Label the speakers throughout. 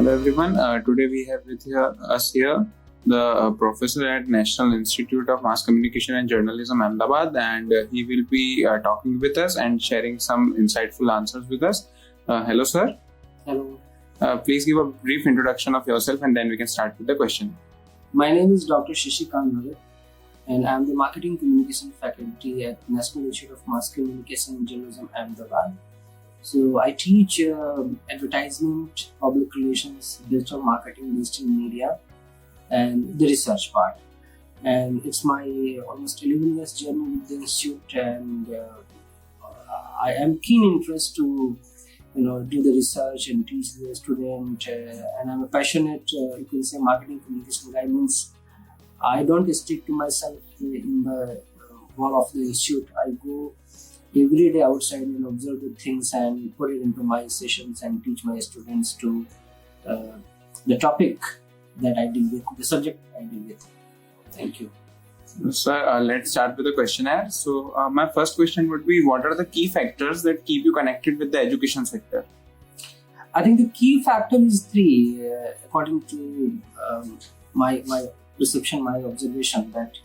Speaker 1: Hello everyone. Today we have us here the professor at National Institute of Mass Communication and Journalism, Ahmedabad, and he will be talking with us and sharing some insightful answers with us. Hello, sir.
Speaker 2: Hello,
Speaker 1: Please give a brief introduction of yourself, and then we can start with the question.
Speaker 2: my name is Dr. Shashikant Bhagat, and I am the Marketing Communication Faculty at National Institute of Mass Communication and Journalism, Ahmedabad. So I teach advertisement, public relations, digital marketing, digital media, and the research part. And it's my almost 11 years journey with the institute, and I am keen interest to do the research and teach the student. And I'm a passionate, you can say, marketing communication guy. Means I don't stick to myself in the wall of the institute. I go every day outside and observe the things and put it into my sessions and teach my students to the topic that I deal with, the subject I deal with. Thank you.
Speaker 1: Sir, let's start with the questionnaire. So, my first question would be: what are the key factors that keep you connected with the education sector?
Speaker 2: I think the key factor is three, according to my perception, my observation. That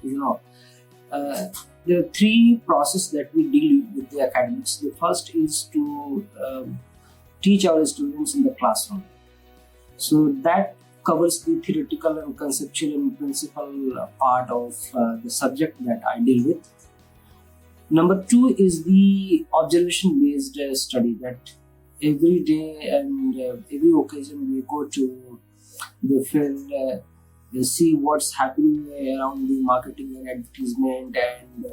Speaker 2: there are three processes that we deal with the academics. The first is to teach our students in the classroom. So that covers the theoretical and conceptual and principal part of the subject that I deal with. Number two is the observation-based study, that every day and every occasion we go to the field, see what's happening around the marketing and advertisement and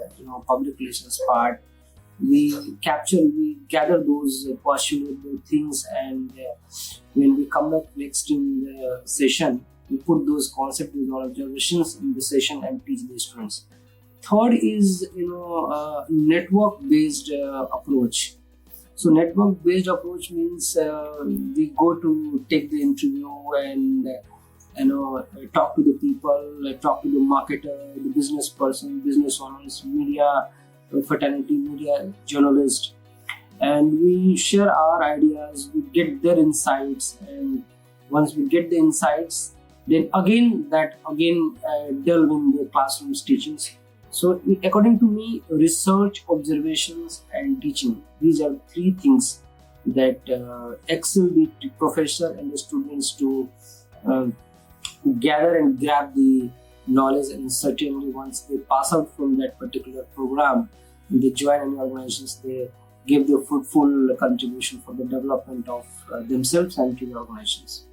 Speaker 2: public relations part. We gather those postulated things, and when we come back next in the session, we put those concepts, those observations in the session and teach the students. Third is network-based approach. So network-based approach means we go to take the interview and talk to the people, talk to the marketer, the business person, business owners, media fraternity, media journalist, and we share our ideas. We get their insights, and once we get the insights, then again delve in the classroom's teachings. So according to me, research, observations, and teaching, these are three things that excel the professor and the students to gather and grab the knowledge. And certainly once they pass out from that particular program and they join any organizations, they give their fruitful contribution for the development of themselves and to the organizations.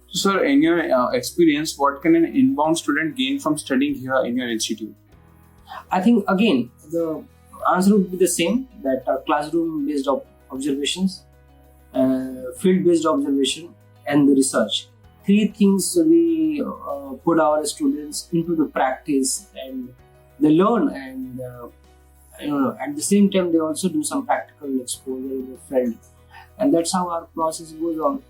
Speaker 1: So, sir, in your experience, what can an inbound student gain from studying here in your institute?
Speaker 2: I think again the answer would be the same, that classroom-based observations, field-based observation, and the research. Three things we put our students into the practice, and they learn, and at the same time they also do some practical exposure in the field, and that's how our process goes on.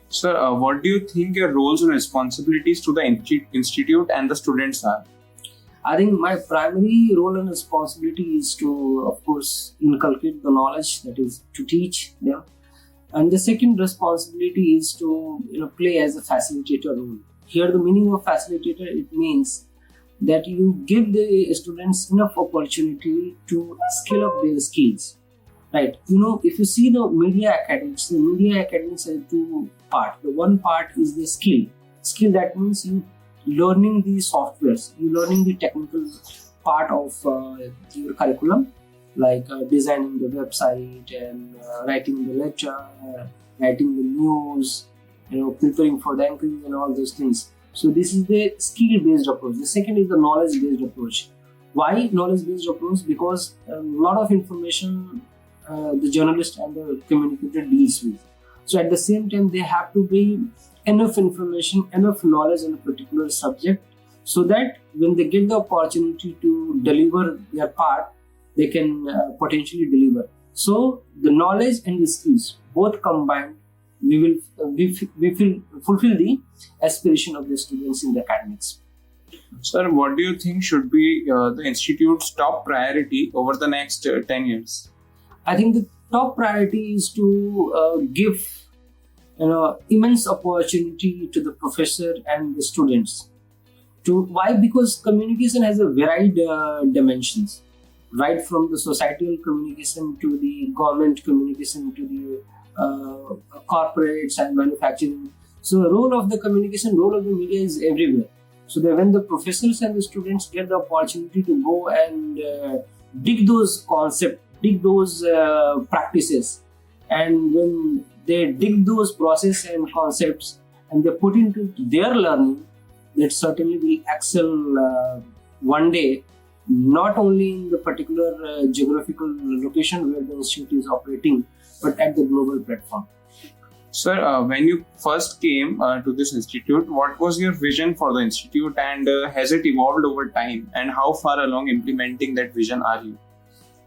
Speaker 1: Sir, what do you think your roles and responsibilities to the institute and the students are?
Speaker 2: I think my primary role and responsibility is to, of course, inculcate the knowledge, that is to teach them. And the second responsibility is to play as a facilitator role. Here the meaning of facilitator, it means that you give the students enough opportunity to scale up their skills. Right? If you see the media academics are two parts. The one part is the skill. Skill, that means you learning the softwares, you learning the technical part of your curriculum, like designing the website and writing the lecture, writing the news, preparing for the anchoring and all those things. So this is the skill-based approach. The second is the knowledge-based approach. Why knowledge-based approach? Because a lot of information the journalist and the communicator deals with. So at the same time, they have to be enough information, enough knowledge on a particular subject, so that when they get the opportunity to deliver their part, they can potentially deliver. So the knowledge and the skills both combined, we will fulfill the aspiration of the students in the academics.
Speaker 1: Sir, what do you think should be the institute's top priority over the next 10 years?
Speaker 2: I think the top priority is to give immense opportunity to the professor and the students. Why? Because communication has a varied dimensions, right from the societal communication to the government communication to the corporates and manufacturing. So the role of the communication, role of the media is everywhere. So that when the professors and the students get the opportunity to go and dig those concepts, dig those practices, and when they dig those process and concepts and they put into their learning, that certainly will excel one day, not only in the particular geographical location where the institute is operating, but at the global platform.
Speaker 1: Sir, when you first came to this institute, what was your vision for the institute, and has it evolved over time? And how far along implementing that vision are you?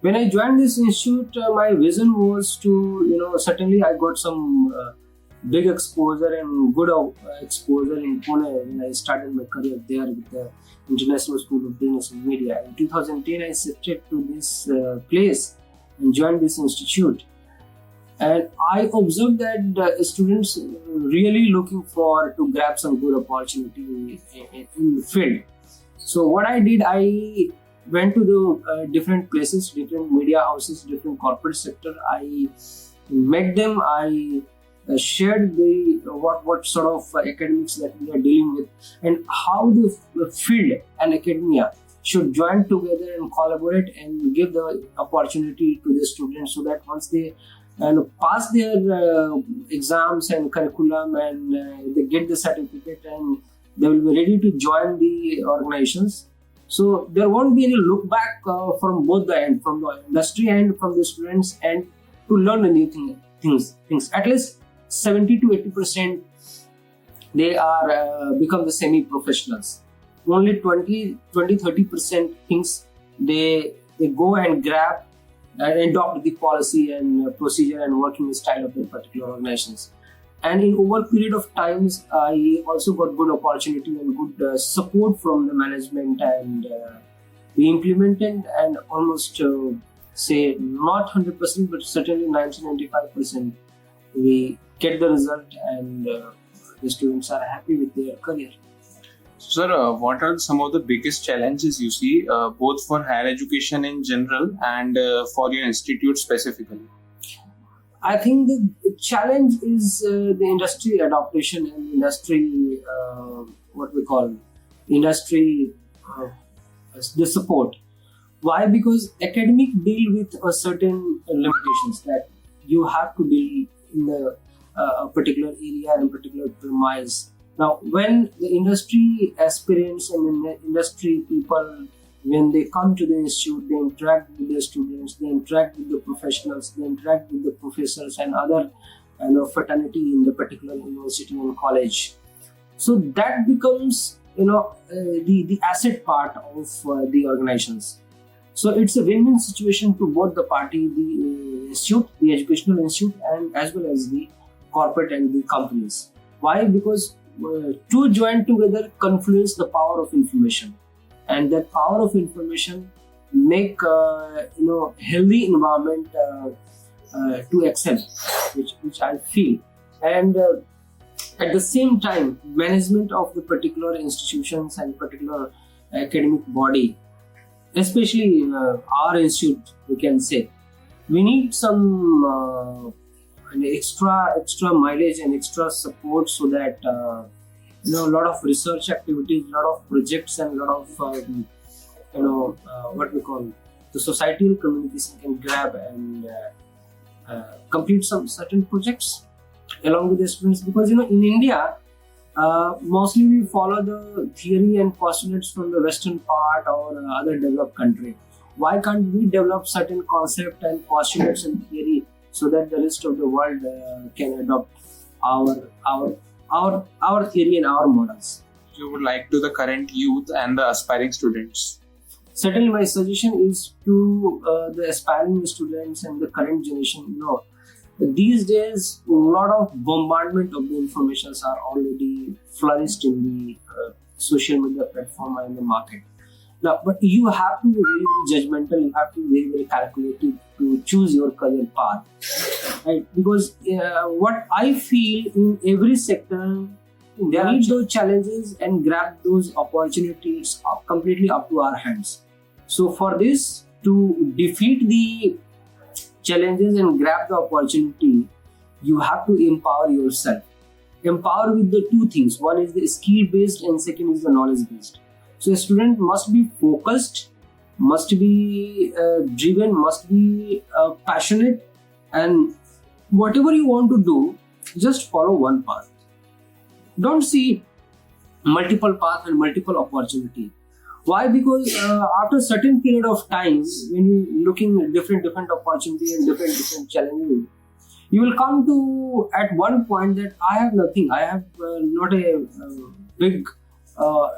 Speaker 2: When I joined this institute, my vision was to, certainly I got some big exposure and good exposure in Pune when I started my career there with the International School of Business and Media. In 2010, I shifted to this place and joined this institute. And I observed that students really looking for to grab some good opportunity in the field. So what I did, I went to the different places, different media houses, different corporate sector. I met them. I shared the what sort of academics that we are dealing with, and how the field and academia should join together and collaborate and give the opportunity to the students, so that once they pass their exams and curriculum and they get the certificate and they will be ready to join the organizations. So there won't be any look back from both the end, from the industry and from the students, and to learn the new things. At least 70 to 80% they are become the semi-professionals. Only 20-30% things they go and grab and adopt the policy and procedure and working style of the particular organizations. And in over period of times, I also got good opportunity and good support from the management, and we implemented and almost say not 100%, but certainly 90-95% we get the result, and the students are happy with their career.
Speaker 1: Sir, what are some of the biggest challenges you see, both for higher education in general and for your institute specifically?
Speaker 2: I think the challenge is the industry adaptation and industry, what we call industry, the support. Why? Because academic deal with a certain limitations that you have to deal in the particular area and particular premise. Now, when the industry aspirants and the industry people, when they come to the institute, they interact with the students, they interact with the professionals, they interact with the professors and other fraternity in the particular university and college. So that becomes the asset part of the organizations. So it's a win-win situation to both the party, the institute, the educational institute, and as well as the corporate and the companies. Why? Because two join together confluence the power of information, and that power of information make healthy environment to excel, which I feel. And at the same time, management of the particular institutions and particular academic body, especially our institute, we can say, we need some extra mileage and extra support, so that a lot of research activities, a lot of projects, and a lot of what we call the societal communication can grab and complete some certain projects along with the students. Because in India, mostly we follow the theory and postulates from the western part or other developed country. Why can't we develop certain concept and postulates and theory, so that the rest of the world can adopt our theory and our models?
Speaker 1: You would like to the current youth and the aspiring students?
Speaker 2: Certainly, my suggestion is to the aspiring students and the current generation. These days, a lot of bombardment of the informations are already flourished in the social media platform and the market. Now, but you have to be very, very judgmental. You have to be very, very calculative to choose your career path, right? Because what I feel in every sector, there meet those challenges and grab those opportunities are completely up to our hands. So for this, to defeat the challenges and grab the opportunity, you have to empower yourself. Empower with the two things. One is the skill based and second is the knowledge based. So a student must be focused, must be driven, must be passionate, and whatever you want to do, just follow one path. Don't see multiple paths and multiple opportunity. Why? Because after a certain period of time, when you looking at different opportunities and different challenges, you will come to at one point that I have nothing. I have not a big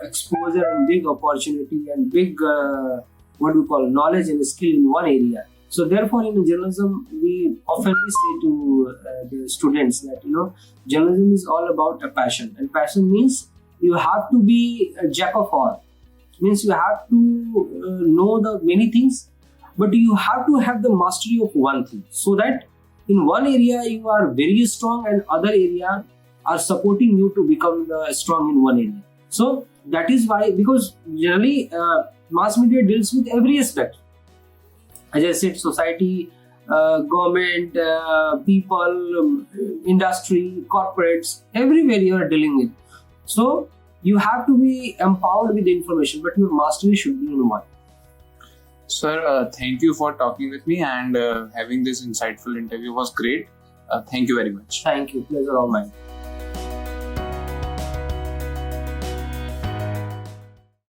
Speaker 2: exposure and big opportunity and big what we call knowledge and skill in one area. So therefore, in journalism, we often say to the students that journalism is all about a passion, and passion means you have to be a jack of all. Means you have to know the many things, but you have to have the mastery of one thing, so that in one area you are very strong and other area are supporting you to become strong in one area. So that is why, because generally mass media deals with every aspect. As I said, society, government, people, industry, corporates, everywhere you are dealing with. So you have to be empowered with the information, but your mastery should be in one.
Speaker 1: Sir, thank you for talking with me, and having this insightful interview was great. Thank you very much.
Speaker 2: Thank you. Pleasure all mine.